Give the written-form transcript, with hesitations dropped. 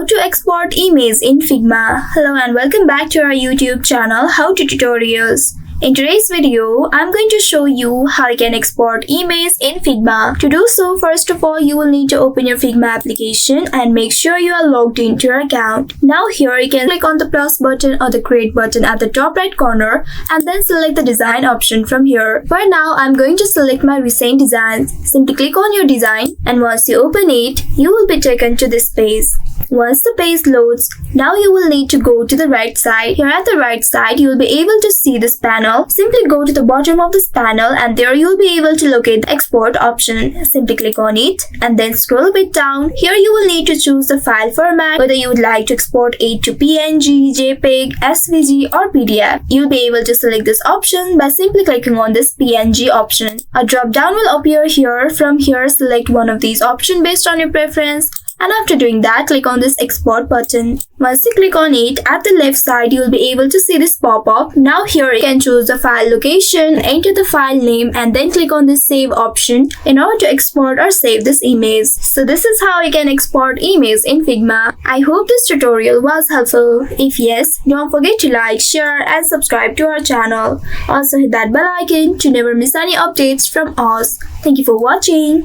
How to export image in Figma. Hello and welcome back to our YouTube channel How to Tutorials. In today's video, I'm going to show you how you can export image in Figma. To do so, first of all, you will need to open your Figma application and make sure you are logged into your account. Now here you can click on the plus button or the create button at the top right corner and then select the design option from here. For now, I'm going to select my recent designs. Simply click on your design and once you open it, you will be taken to this page. Once the page loads, now you will need to go to the right side. Here at the right side, you will be able to see this panel. Simply go to the bottom of this panel and there you will be able to locate the export option. Simply click on it and then scroll a bit down. Here you will need to choose the file format, whether you would like to export it to PNG, JPEG, SVG or PDF. You'll be able to select this option by simply clicking on this PNG option. A drop down will appear here. From here, select one of these options based on your preference. And after doing that, click on this export button. Once you click on it, at the left side, you will be able to see this pop-up. Now here you can choose the file location, enter the file name and then click on this save option in order to export or save this image. So this is how you can export image in Figma. I hope this tutorial was helpful. If yes, don't forget to like, share and subscribe to our channel. Also hit that bell icon to never miss any updates from us. Thank you for watching.